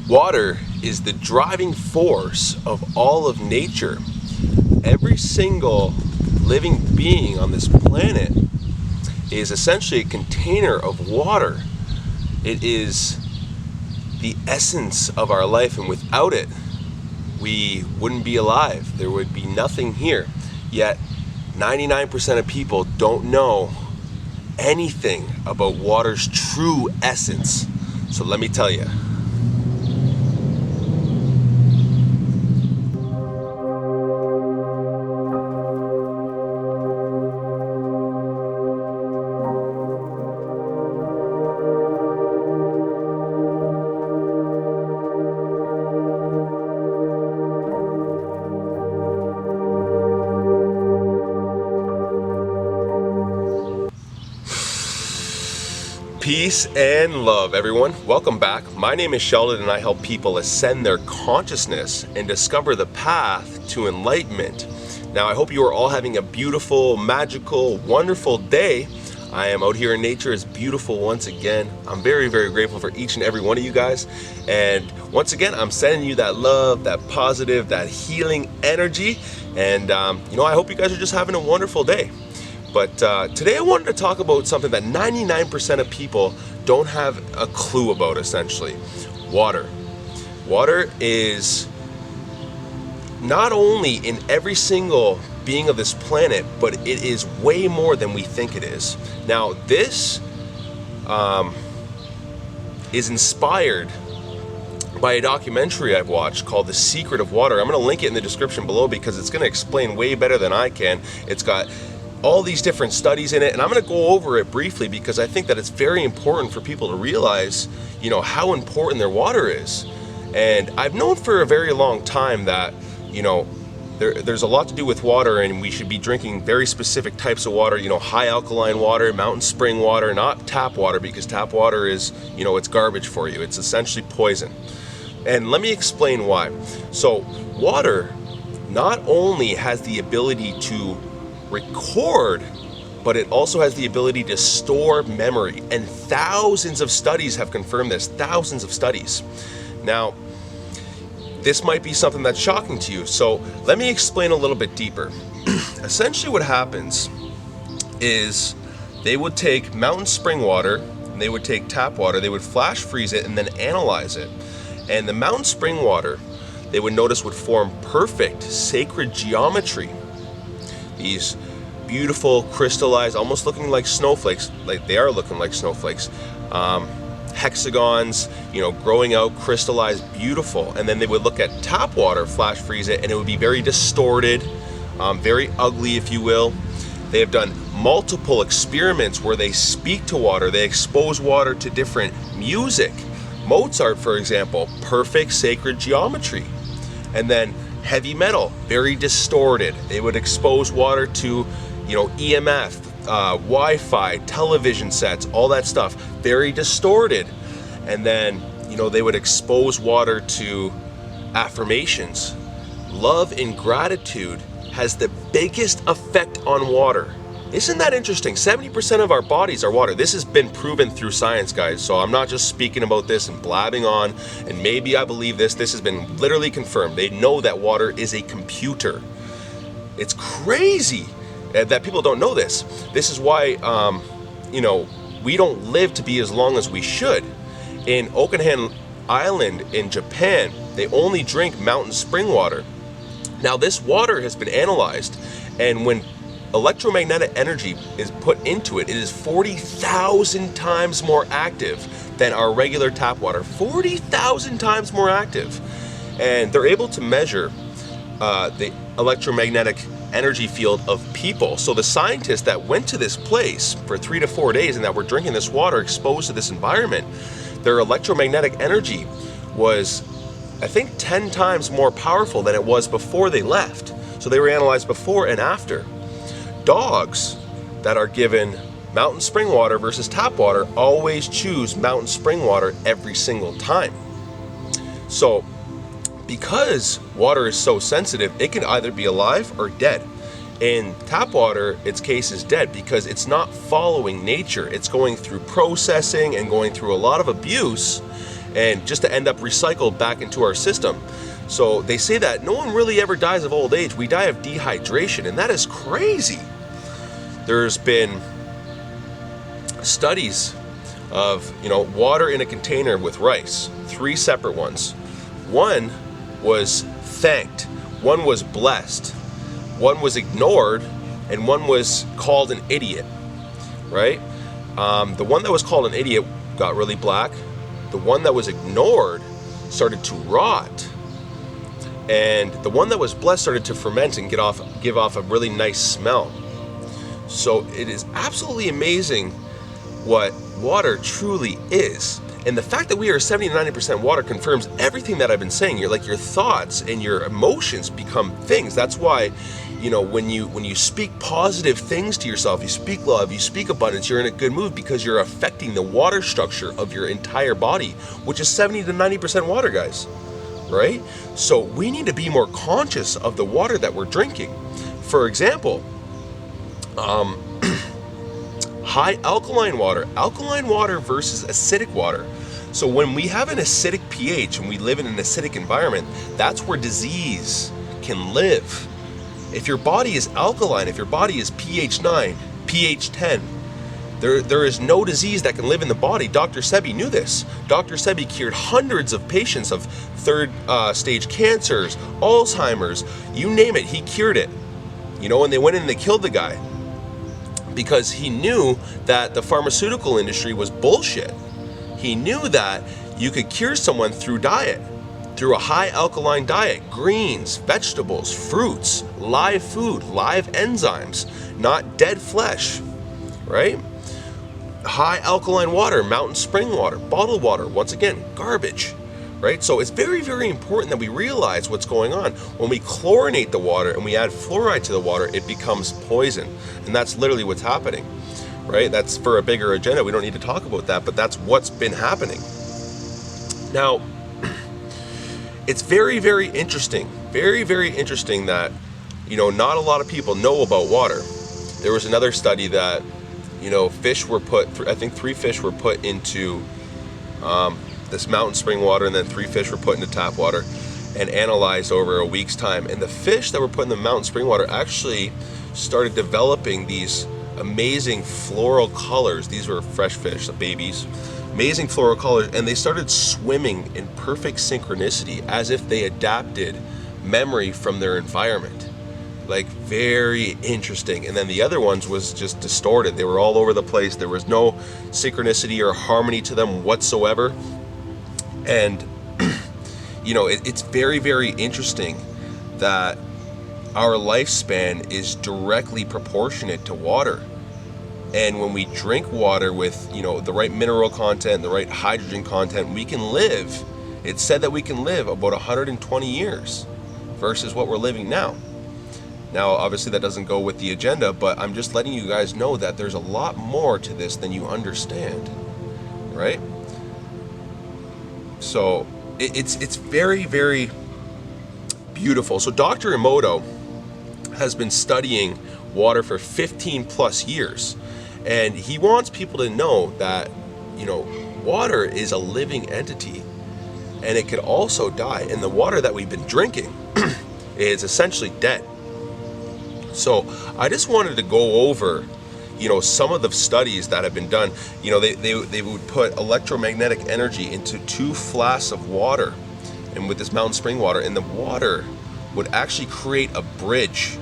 Water is the driving force of all of nature. Every single living being on this planet is essentially a container of water. It is the essence of our life, and without it, we wouldn't be alive. There would be nothing here. Yet, 99% of people don't know anything about water's true essence. So let me tell you. Peace and love, everyone. Welcome back. My name is Sheldon, and I help people ascend their consciousness and discover the path to enlightenment. Now, I hope you are all having a beautiful, magical, wonderful day. I am out here in nature. It's beautiful once again. I'm very, very grateful for each and every one of you guys. And once again, I'm sending you that love, that positive, that healing energy. And, I hope you guys are just having a wonderful day. But today I wanted to talk about something that 99% of people don't have a clue about, essentially. Water. Water is not only in every single being of this planet, but it is way more than we think it is. Now, this is inspired by a documentary I've watched called The Secret of Water. I'm going to link it in the description below because it's going to explain way better than I can. It's got all these different studies in it, and I'm going to go over it briefly because I think that it's very important for people to realize, how important their water is. And I've known for a very long time that, there's a lot to do with water, and we should be drinking very specific types of water, high alkaline water, mountain spring water, not tap water, because tap water is, it's garbage for you. It's essentially poison. And let me explain why. So water not only has the ability to record, but it also has the ability to store memory, and thousands of studies have confirmed this. Thousands of studies. Now, this might be something that's shocking to you, so let me explain a little bit deeper. Essentially what happens is they would take mountain spring water and they would take tap water, they would flash freeze it and then analyze it. And the mountain spring water, they would notice, would form perfect sacred geometry. These beautiful, crystallized, almost looking like snowflakes, like they are looking like snowflakes, hexagons, growing out, crystallized, beautiful. And then they would look at tap water, flash freeze it, and it would be very distorted, very ugly, if you will. They have done multiple experiments where they speak to water, they expose water to different music. Mozart, for example, perfect sacred geometry. And then heavy metal, very distorted. They would expose water to, EMF, Wi-Fi, television sets, all that stuff, very distorted. And then, they would expose water to affirmations. Love and gratitude has the biggest effect on water. Isn't that interesting? 70% of our bodies are water. This has been proven through science, guys. So I'm not just speaking about this and blabbing on, and maybe I believe this. This has been literally confirmed. They know that water is a computer. It's crazy that people don't know this. This is why, we don't live to be as long as we should. In Okinawa Island in Japan, they only drink mountain spring water. Now, this water has been analyzed, and when electromagnetic energy is put into it, it is 40,000 times more active than our regular tap water. 40,000 times more active. And they're able to measure the electromagnetic energy field of people. So the scientists that went to this place for 3 to 4 days and that were drinking this water exposed to this environment, their electromagnetic energy was, I think, 10 times more powerful than it was before they left. So they were analyzed before and after. Dogs that are given mountain spring water versus tap water always choose mountain spring water every single time. So because water is so sensitive, it can either be alive or dead. In tap water, its case is dead because it's not following nature. It's going through processing and going through a lot of abuse, and just to end up recycled back into our system. So they say that no one really ever dies of old age. We die of dehydration, and that is crazy. There's been studies of, water in a container with rice, 3 separate ones. One was thanked, one was blessed, one was ignored, and one was called an idiot, right? The one that was called an idiot got really black. The one that was ignored started to rot. And the one that was blessed started to ferment and give off a really nice smell. So it is absolutely amazing what water truly is. And the fact that we are 70 to 90% water confirms everything that I've been saying. Your thoughts and your emotions become things. That's why, when you speak positive things to yourself, you speak love, you speak abundance, you're in a good mood because you're affecting the water structure of your entire body, which is 70 to 90% water, guys. Right? So we need to be more conscious of the water that we're drinking. For example, high alkaline water versus acidic water. So when we have an acidic pH and we live in an acidic environment, that's where disease can live. If your body is alkaline, if your body is pH 9, pH 10, there is no disease that can live in the body. Dr. Sebi knew this. Dr. Sebi cured hundreds of patients of third stage cancers, Alzheimer's, you name it, he cured it. And they went in and they killed the guy because he knew that the pharmaceutical industry was bullshit. He knew that you could cure someone through diet, through a high alkaline diet, greens, vegetables, fruits, live food, live enzymes, not dead flesh, right? High alkaline water, mountain spring water, bottled water, once again, garbage, right? So it's very, very important that we realize what's going on. When we chlorinate the water and we add fluoride to the water, it becomes poison. And that's literally what's happening, right? That's for a bigger agenda. We don't need to talk about that, but that's what's been happening. Now, it's very, very interesting that, not a lot of people know about water. There was another study that, fish were I think 3 fish were put into this mountain spring water, and then 3 fish were put into tap water and analyzed over a week's time. And the fish that were put in the mountain spring water actually started developing these amazing floral colors. These were fresh fish, the babies. Amazing floral colors, and they started swimming in perfect synchronicity as if they adapted memory from their environment. Very interesting. And then the other ones was just distorted. They were all over the place. There was no synchronicity or harmony to them whatsoever. And it's very, very interesting that our lifespan is directly proportionate to water. And when we drink water with, the right mineral content, the right hydrogen content, we can live. It's said that we can live about 120 years versus what we're living now. Now, obviously that doesn't go with the agenda, but I'm just letting you guys know that there's a lot more to this than you understand, right? So it's very, very beautiful. So Dr. Emoto has been studying water for 15 plus years. And he wants people to know that, water is a living entity and it could also die. And the water that we've been drinking is essentially dead. So I just wanted to go over, some of the studies that have been done. They would put electromagnetic energy into 2 flasks of water, and with this mountain spring water, and the water would actually create a bridge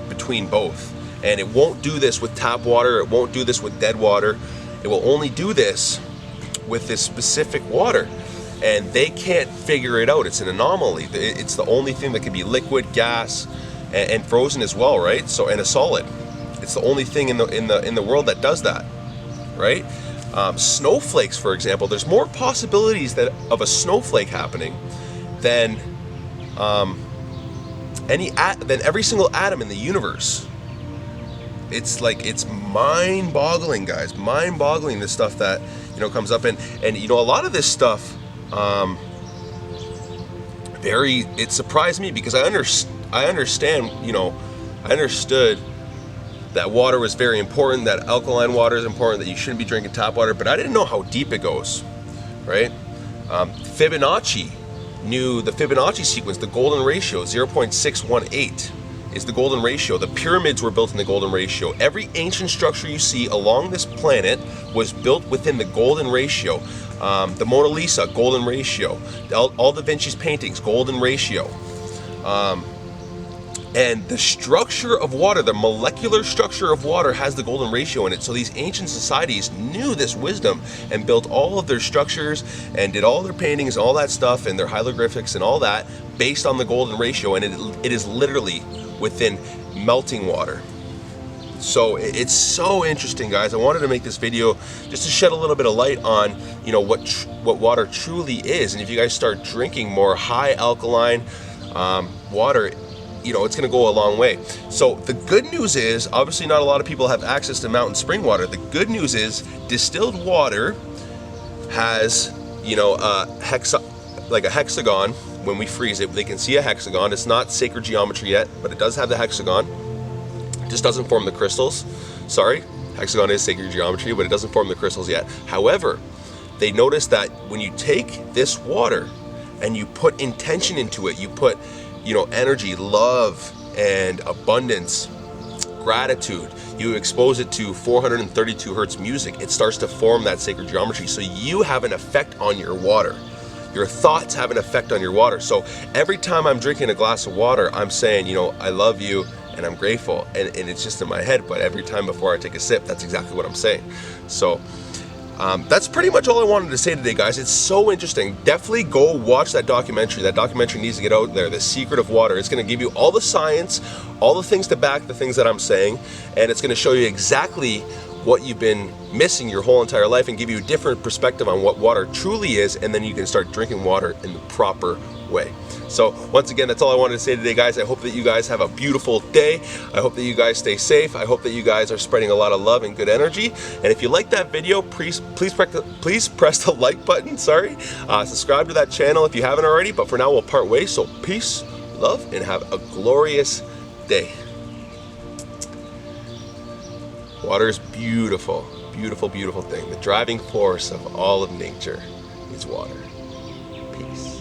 between both. And it won't do this with tap water, it won't do this with dead water. It will only do this with this specific water. And they can't figure it out. It's an anomaly. It's the only thing that can be liquid, gas, and frozen as well, right? So, and a solid. It's the only thing in the world that does that, right? Snowflakes, for example, there's more possibilities of a snowflake happening than every single atom in the universe. It's mind-boggling, guys. Mind-boggling, the stuff that comes up, and a lot of this stuff it surprised me because I understand, I understood that water was very important, that alkaline water is important, that you shouldn't be drinking tap water, but I didn't know how deep it goes, right? Fibonacci knew the Fibonacci sequence, the golden ratio, 0.618 is the golden ratio. The pyramids were built in the golden ratio. Every ancient structure you see along this planet was built within the golden ratio. The Mona Lisa, golden ratio. All Da Vinci's paintings, golden ratio. And the structure of water, the molecular structure of water has the golden ratio in it. So these ancient societies knew this wisdom and built all of their structures and did all their paintings and all that stuff and their hieroglyphics and all that based on the golden ratio. And it is literally within melting water. So it's so interesting, guys. I wanted to make this video just to shed a little bit of light on, you know, what water truly is. And if you guys start drinking more high alkaline water, you know, it's going to go a long way. So the good news is, obviously not a lot of people have access to mountain spring water. The good news is distilled water has, you know, like a hexagon. When we freeze it, they can see a hexagon. It's not sacred geometry yet, but it does have the hexagon. It just doesn't form the crystals. Sorry, hexagon is sacred geometry, but it doesn't form the crystals yet. However, they noticed that when you take this water and you put intention into it, you put, you know, energy, love, and abundance, gratitude, you expose it to 432 hertz music, it starts to form that sacred geometry. So you have an effect on your water. Your thoughts have an effect on your water. So every time I'm drinking a glass of water, I'm saying, you know, I love you and I'm grateful. And it's just in my head, but every time before I take a sip, that's exactly what I'm saying. So that's pretty much all I wanted to say today, guys. It's so interesting. Definitely go watch that documentary. That documentary needs to get out there, The Secret of Water. It's going to give you all the science, all the things to back the things that I'm saying, and it's going to show you exactly what you've been missing your whole entire life and give you a different perspective on what water truly is, and then you can start drinking water in the proper way. So once again, that's all I wanted to say today, guys. I hope that you guys have a beautiful day. I hope that you guys stay safe. I hope that you guys are spreading a lot of love and good energy. And if you like that video, please press the like button. Subscribe to that channel if you haven't already. But for now, we'll part ways. So peace, love, and have a glorious day. Water is beautiful, beautiful, beautiful thing. The driving force of all of nature is water. Peace.